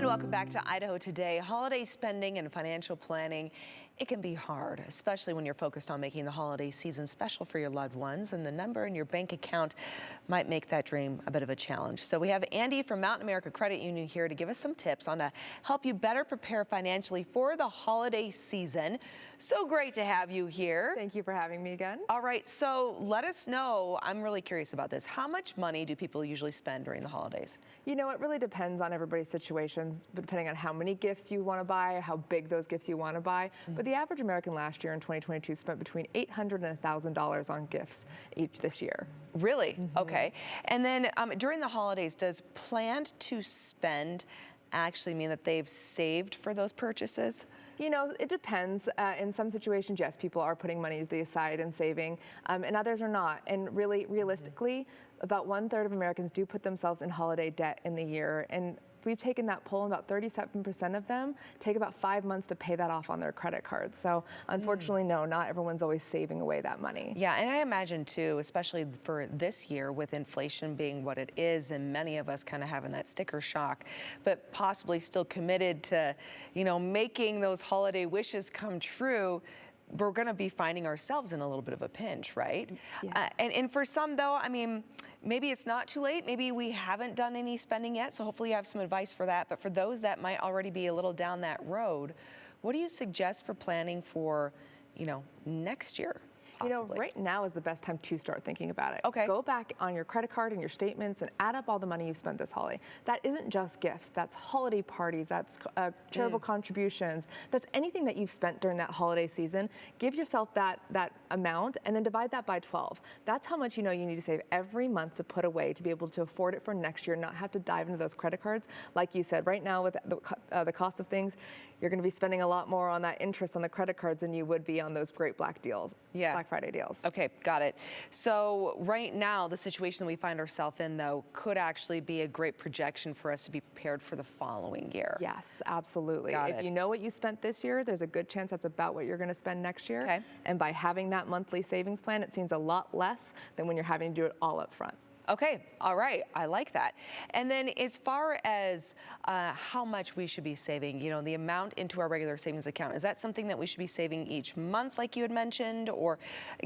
welcome back to Idaho Today. Holiday spending and financial planning, it can be hard, especially when you're focused on making the holiday season special for your loved ones, and the number in your bank account might make that dream a bit of a challenge. So we have Andi from Mountain America Credit Union here to give us some tips on to help you better prepare financially for the holiday season. So great to have you here. Thank you for having me again. All right, so let us know, I'm really curious about this. How much money do people usually spend during the holidays? You know, it really depends on everybody's situations, depending on how many gifts you want to buy, how big those gifts you want to buy. But the average American last year in 2022 spent between $800 and $1,000 on gifts each this year. Really? Okay. And then during the holidays, does planned to spend actually mean that they've saved for those purchases? You know, it depends. In some situations, yes, people are putting money aside and saving, and others are not. And really, realistically, about 1/3 of Americans do put themselves in holiday debt in the year. And we've taken that poll, and about 37% of them take about 5 months to pay that off on their credit cards. So unfortunately, no, not everyone's always saving away that money. Yeah, and I imagine too, especially for this year with inflation being what it is and many of us kind of having that sticker shock, but possibly still committed to, you know, making those holiday wishes come true, we're going to be finding ourselves in a little bit of a pinch, right? Yeah. And for some, though, I mean, maybe it's not too late. Maybe we haven't done any spending yet, so hopefully you have some advice for that. But for those that might already be a little down that road, what do you suggest for planning for, you know, next year? Possibly. You know, right now is the best time to start thinking about it. Okay. Go back on your credit card and your statements and add up all the money you spent this holiday. That isn't just gifts. That's holiday parties. That's charitable contributions. That's anything that you've spent during that holiday season. Give yourself that amount and then divide that by 12. That's how much you know you need to save every month to put away to be able to afford it for next year, not have to dive into those credit cards. Like you said, right now with the cost of things, you're going to be spending a lot more on that interest on the credit cards than you would be on those great Black Friday deals. Okay, got it. So right now, the situation that we find ourselves in, though, could actually be a great projection for us to be prepared for the following year. Yes, absolutely. Got if it. you know what you spent this year, there's a good chance that's about what you're going to spend next year. Okay. And by having that monthly savings plan, it seems a lot less than when you're having to do it all up front. Okay, all right, I like that. And then as far as how much we should be saving, you know, the amount into our regular savings account, is that something that we should be saving each month like you had mentioned, or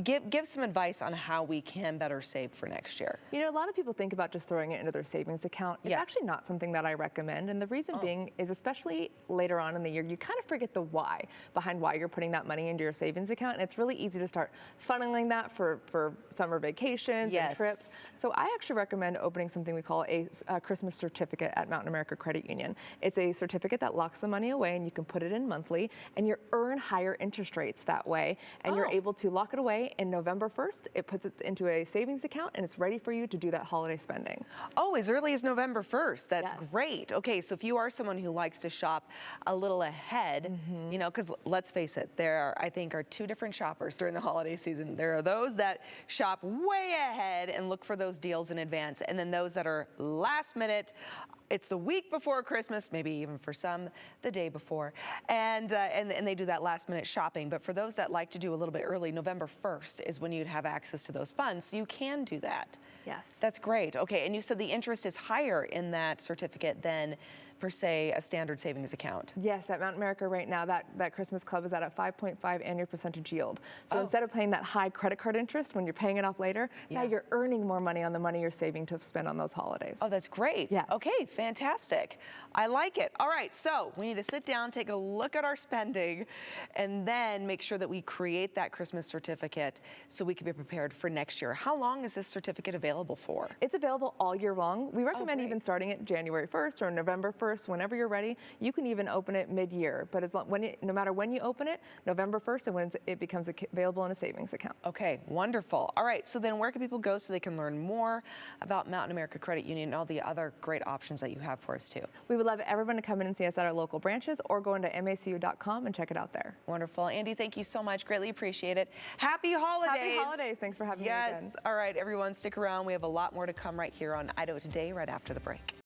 give some advice on how we can better save for next year? You know, a lot of people think about just throwing it into their savings account. It's actually not something that I recommend, and the reason being is, especially later on in the year, you kind of forget the why behind why you're putting that money into your savings account, and it's really easy to start funneling that for summer vacations and trips. So I actually recommend opening something we call a Christmas certificate at Mountain America Credit Union. It's a certificate that locks the money away, and you can put it in monthly, and you earn higher interest rates that way, and you're able to lock it away. And November 1st, it puts it into a savings account, and it's ready for you to do that holiday spending. Oh, as early as November 1st. That's great. Okay, so if you are someone who likes to shop a little ahead, you know, because let's face it, there I think are two different shoppers during the holiday season. There are those that shop way ahead and look for those deals in advance, and then those that are last minute. It's a week before Christmas, maybe even for some the day before, and they do that last minute shopping. But for those that like to do a little bit early, November 1st is when you'd have access to those funds, so you can do that. Yes. That's great. Okay, and you said the interest is higher in that certificate than, per se, a standard savings account. Yes, at Mountain America right now, that Christmas Club is at a 5.5 annual percentage yield. So instead of paying that high credit card interest when you're paying it off later, now you're earning more money on the money you're saving to spend on those holidays. Oh, that's great. Yes. Okay, fantastic. I like it. All right, so we need to sit down, take a look at our spending, and then make sure that we create that Christmas certificate so we can be prepared for next year. How long is this certificate available for? It's available all year long. We recommend even starting it January 1st or November 1st, whenever you're ready. You can even open it mid-year, but no matter when you open it, November 1st and when it becomes available in a savings account. Okay, wonderful. All right, so then where can people go so they can learn more about Mountain America Credit Union and all the other great options that you have for us too? We would love everyone to come in and see us at our local branches or go into MACU.com and check it out there. Wonderful. Andi, thank you so much. Greatly appreciate it. Happy holidays. Happy holidays. Thanks for having me again. Yes. All right, everyone, stick around. We have a lot more to come right here on Idaho Today right after the break.